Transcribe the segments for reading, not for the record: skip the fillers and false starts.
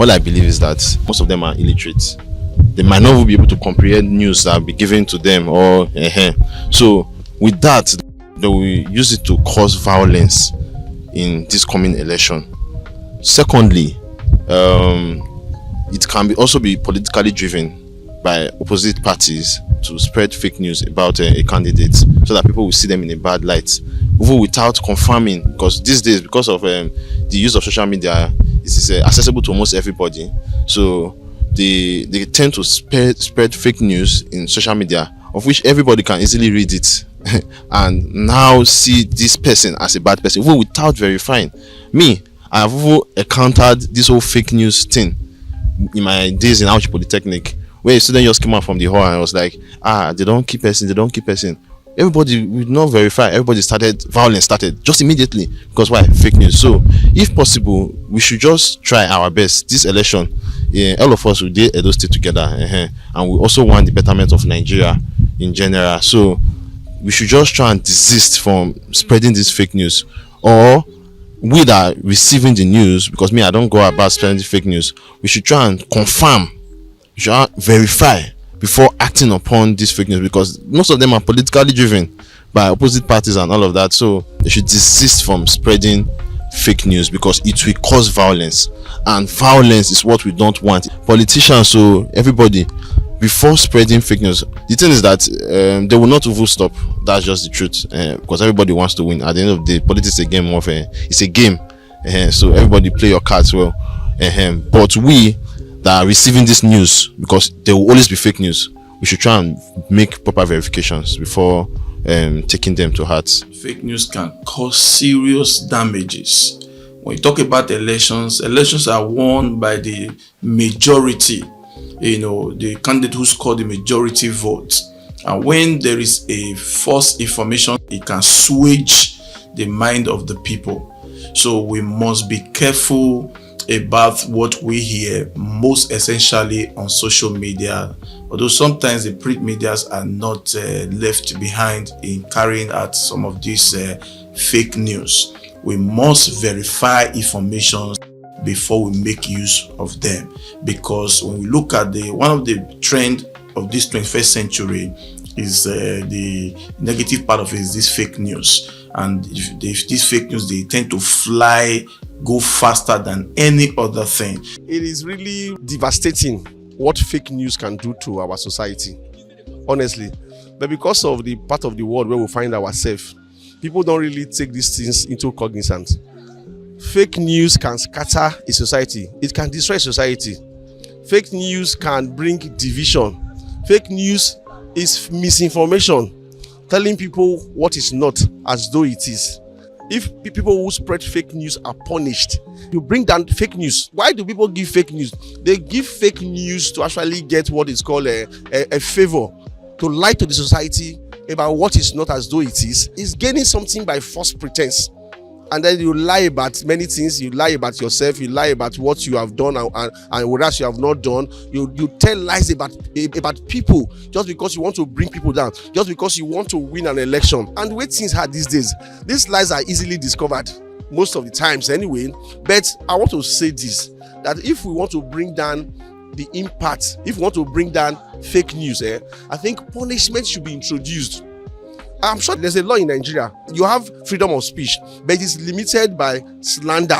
All I believe is that most of them are illiterate. They might not be able to comprehend news that be given to them, or so with that, they will use it to cause violence in this coming election. Secondly, it can also be politically driven by opposite parties to spread fake news about a candidate, so that people will see them in a bad light, even without confirming. Because these days, because of the use of social media, it is accessible to almost everybody. So they tend to spread fake news in social media, of which everybody can easily read it and now see this person as a bad person, even without verifying. Me, I have even encountered this whole fake news thing in my days in Auchi Polytechnic, where a student just came out from the hall and was like, they don't keep person. Everybody would not verify. Violence started just immediately. Because why? Fake news. So if possible, we should just try our best this election. All of us will do Edo State together, and we also want the betterment of Nigeria in general. So we should just try and desist from spreading this fake news, or we that are receiving the news, because me, I don't go about spreading fake news. We should try and confirm, we should verify before acting upon this fake news, because most of them are politically driven by opposite parties and all of that. So they should desist from spreading fake news, because it will cause violence, and violence is what we don't want. Politicians, so everybody, before spreading fake news, the thing is that they will not even stop. That's just the truth, because everybody wants to win. At the end of the day, politics is a game of it's a game, so everybody play your cards well. But we that are receiving this news, because there will always be fake news, we should try and make proper verifications before taking them to heart. Fake news can cause serious damages. When you talk about elections are won by the majority, the candidate who scored the majority vote. And when there is a false information, it can switch the mind of the people. So we must be careful about what we hear, most essentially on social media. Although sometimes the print medias are not left behind in carrying out some of these fake news. We must verify information before we make use of them, because when we look at one of the trend of this 21st century is the negative part of it is this fake news. And if these fake news, they tend to go faster than any other thing. It is really devastating what fake news can do to our society, honestly. But because of the part of the world where we find ourselves, people don't really take these things into cognizance. Fake news can scatter a society. It can destroy society. Fake news can bring division. Fake news is misinformation, telling people what is not as though it is. If people who spread fake news are punished, you bring down fake news. Why do people give fake news? They give fake news to actually get what is called a favor, to lie to the society about what is not as though it is. It's gaining something by false pretense. And then you lie about many things. You lie about yourself. You lie about what you have done and whereas you have not done. You tell lies about people just because you want to bring people down, just because you want to win an election. And the way things are these days, these lies are easily discovered most of the times anyway. But I want to say this, that if we want to bring down the impact, if we want to bring down fake news, I think punishment should be introduced. I'm sure there's a law in Nigeria. You have freedom of speech, but it is limited by slander,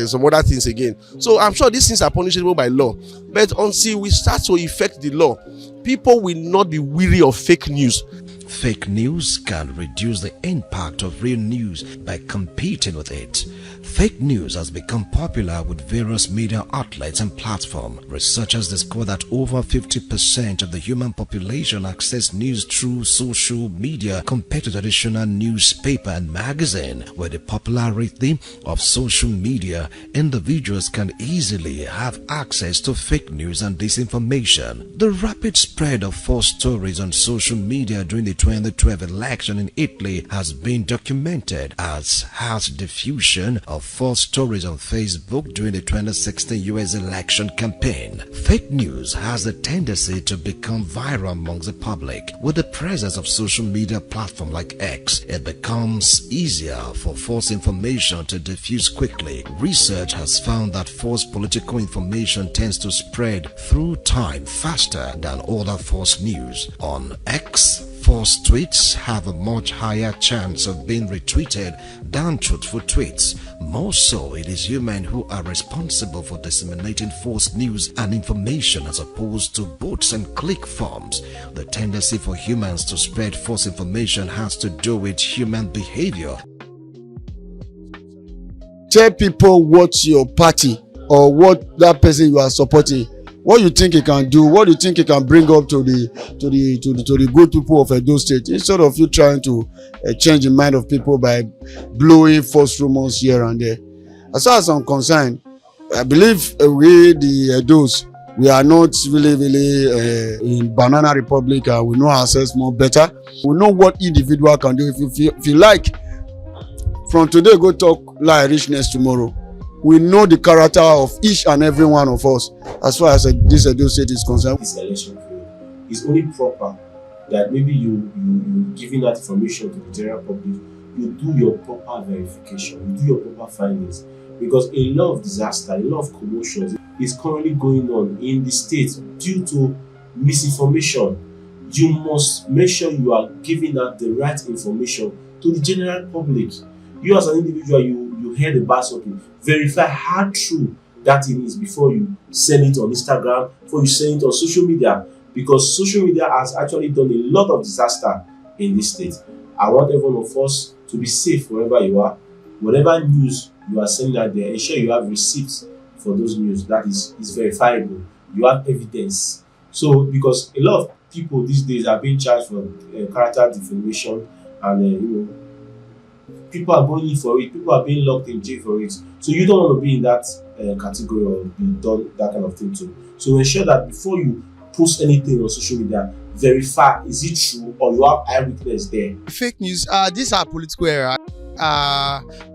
some other things again. So I'm sure these things are punishable by law. But until we start to effect the law, people will not be weary of fake news. Fake news can reduce the impact of real news by competing with it. Fake news has become popular with various media outlets and platforms. Researchers discover that over 50% of the human population access news through social media compared to traditional newspaper and magazine. With the popularity of social media, individuals can easily have access to fake news and disinformation. The rapid spread of false stories on social media during the 2012 election in Italy has been documented, as has diffusion of false stories on Facebook during the 2016 US election campaign. Fake news has the tendency to become viral amongst the public. With the presence of social media platforms like X, it becomes easier for false information to diffuse quickly. Research has found that false political information tends to spread through time faster than other false news. On X, false tweets have a much higher chance of being retweeted than truthful tweets. More so, it is humans who are responsible for disseminating false news and information as opposed to bots and click farms. The tendency for humans to spread false information has to do with human behavior. Tell people what your party or what that person you are supporting, what you think he can do, what you think he can bring up to the good people of Edo State, instead of you trying to change the mind of people by blowing false rumors here and there. As far as I'm concerned, I believe we the Edos, we are not really in banana republic, and we know ourselves more better. We know what individual can do. If you like, from today go talk lie richness tomorrow. We know the character of each and every one of us as far as this Edo State is concerned. This election period is only proper that maybe you giving that information to the general public, you do your proper verification, you do your proper findings, because a lot of disaster, a lot of commotions is currently going on in the state due to misinformation. You must make sure you are giving out the right information to the general public. You as an individual, you hear the bad something, verify how true that thing is before you send it on Instagram, before you send it on social media, because social media has actually done a lot of disaster in this state. I want every one of us to be safe wherever you are. Whatever news you are sending out there, ensure you have receipts for those news that is verifiable. You have evidence. So, because a lot of people these days are being charged for character defamation, and people are going in for it. People are being locked in jail for it. So you don't want to be in that category or be done that kind of thing too. So ensure that before you post anything on social media, verify, is it true, or you have eyewitness there. Fake news, these are political era.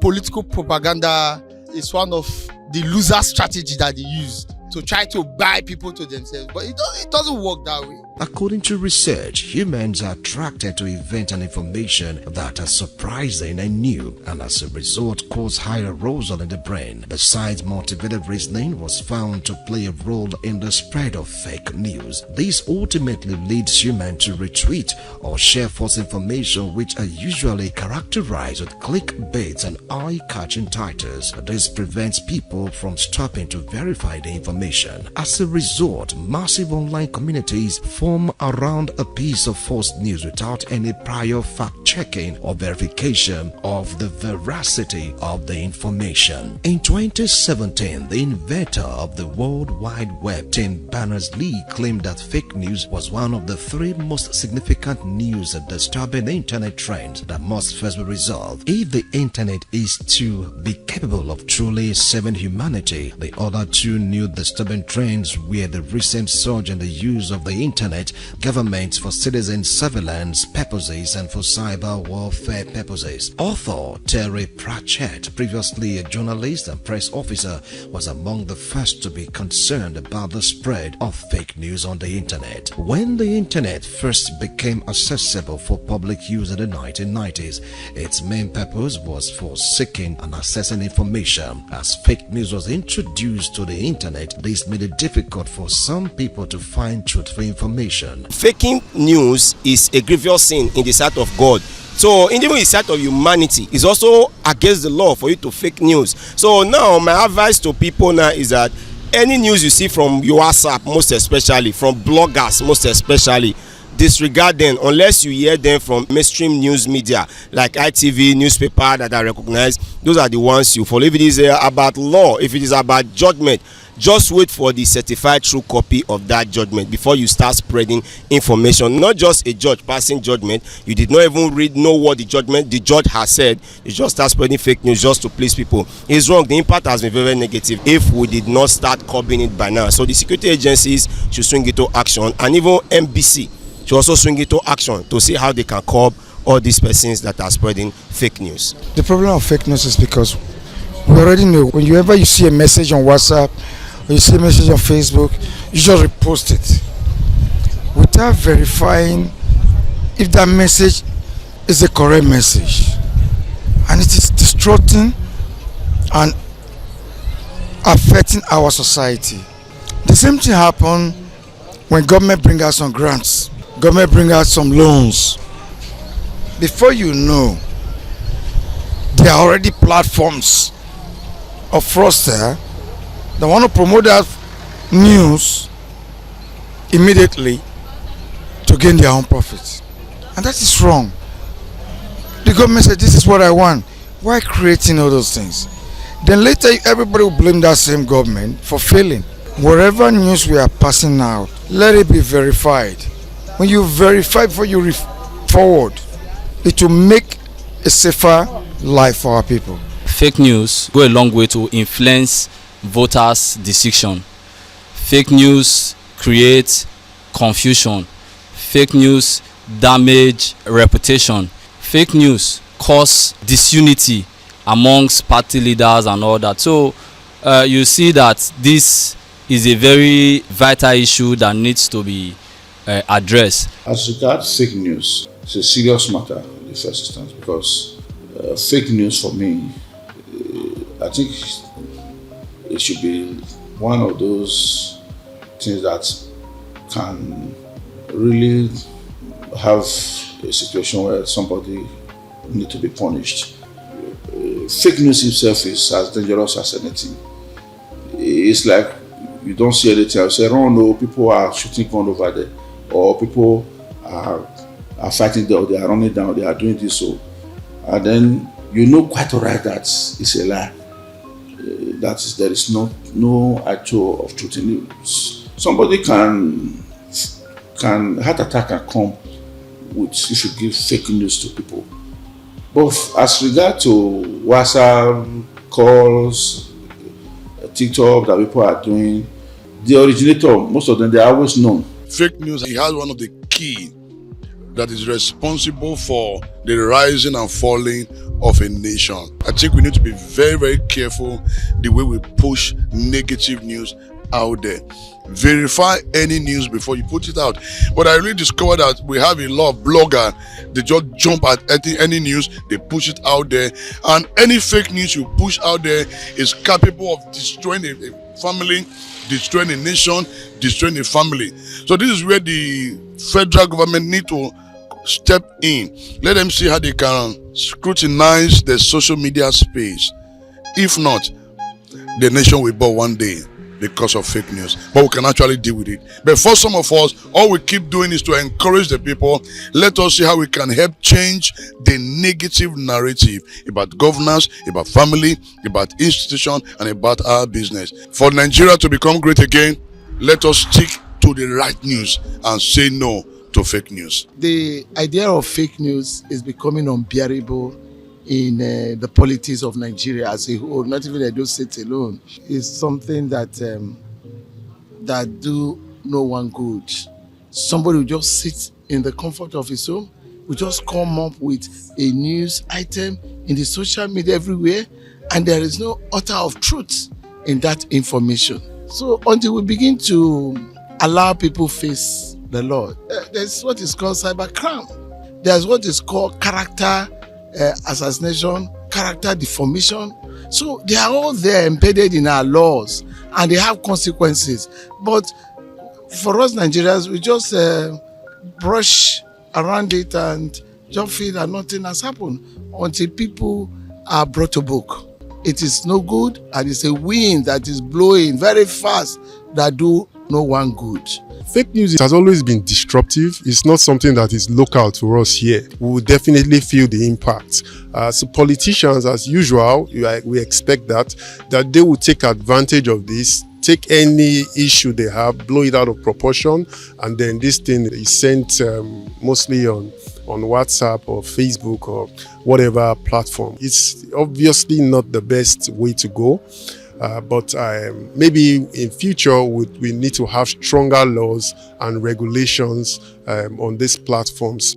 Political propaganda is one of the loser strategy that they used to try to buy people to themselves, but it doesn't work that way. According to research, humans are attracted to events and information that are surprising and new, and as a result cause higher arousal in the brain. Besides, motivated reasoning was found to play a role in the spread of fake news. This ultimately leads humans to retweet or share false information, which are usually characterized with clickbaits and eye-catching titles. This prevents people from stopping to verify the information. As a result, massive online communities form around a piece of false news without any prior fact-checking or verification of the veracity of the information. In 2017, the inventor of the World Wide Web, Tim Berners-Lee, claimed that fake news was one of the three most significant news and disturbing internet trends that must first be resolved. If the internet is to be capable of truly saving humanity, the other two new disturbing trends were the recent surge in the use of the internet, governments for citizen surveillance purposes and for cyber warfare purposes. Author Terry Pratchett, previously a journalist and press officer, was among the first to be concerned about the spread of fake news on the internet. When the internet first became accessible for public use in the 1990s, its main purpose was for seeking and accessing information. As fake news was introduced to the internet, this made it difficult for some people to find truthful information. Faking news is a grievous sin in the sight of God. So even in the sight of humanity, it's also against the law for you to fake news. So now my advice to people now is that any news you see from your WhatsApp, most especially from bloggers, most especially, disregard them unless you hear them from mainstream news media like ITV, newspaper that are recognized. Those are the ones you follow. If it is about law, if it is about judgment, just wait for the certified true copy of that judgment before you start spreading information. Not just a judge passing judgment, you did not even know what the judge has said. You just start spreading fake news just to please people. It's wrong. The impact has been very, very negative if we did not start curbing it by now. So the security agencies should swing into action, and even NBC should also swing into action to see how they can curb all these persons that are spreading fake news. The problem of fake news is because we already know whenever you see a message on WhatsApp or you see a message on Facebook, you just repost it without verifying if that message is a correct message, and it is distorting and affecting our society. The same thing happen when government bring out some grants, government bring out some loans. Before you know, there are already platforms of fraudster that want to promote that news immediately to gain their own profits, and that is wrong. The government said, this is what I want. Why creating all those things? Then later everybody will blame that same government for failing. Whatever news we are passing out, let it be verified. When you verify before you forward, it will make a safer life for our people. Fake news go a long way to influence voters' decision. Fake news create confusion. Fake news damage reputation. Fake news cause disunity amongst party leaders and all that. So you see that this is a very vital issue that needs to be addressed. As regards fake news, it's a serious matter in the first instance, because fake news for me, I think it should be one of those things that can really have a situation where somebody need to be punished. Fake news itself is as dangerous as anything. It's like you don't see anything. I say, oh no, people are shooting gun over there, or people are fighting there, or they are running down, they are doing this, so, and then you know quite alright that it's a lie. There is no actual of truth in it. Somebody can heart attack and come with, if you give fake news to people. But as regard to WhatsApp calls, TikTok that people are doing, the originator, most of them, they are always known. Fake news, he has one of the key that is responsible for the rising and falling of a nation. I think we need to be very, very careful the way we push negative news out there. Verify any news before you put it out. But I really discovered that we have a lot of bloggers. They just jump at any news, they push it out there, and any fake news you push out there is capable of destroying a family, destroying a nation, destroying a family. So this is where the federal government need to step in. Let them see how they can scrutinize the social media space. If not, the nation will fall one day because of fake news, but we can actually deal with it. But for some of us, all we keep doing is to encourage the people. Let us see how we can help change the negative narrative about governance, about family, about institution, and about our business. For Nigeria to become great again, let us stick to the right news and say no to fake news. The idea of fake news is becoming unbearable in the politics of Nigeria as a whole, not even Edo State alone. It's something that that do no one good. Somebody will just sit in the comfort of his home, will just come up with a news item in the social media everywhere, and there is no utter of truth in that information. So until we begin to allow people face the law, there's what is called cybercrime. There's what is called character assassination, character deformation. So they are all there embedded in our laws, and they have consequences. But for us Nigerians, we just brush around it and just feel that nothing has happened until people are brought to book. It is no good, and it's a wind that is blowing very fast that do no one good. Fake news has always been disruptive. It's not something that is local to us here. We will definitely feel the impact. So politicians, as usual, we expect that they will take advantage of this, take any issue they have, blow it out of proportion, and then this thing is sent mostly on WhatsApp or Facebook or whatever platform. It's obviously not the best way to go. But maybe in future we need to have stronger laws and regulations on these platforms.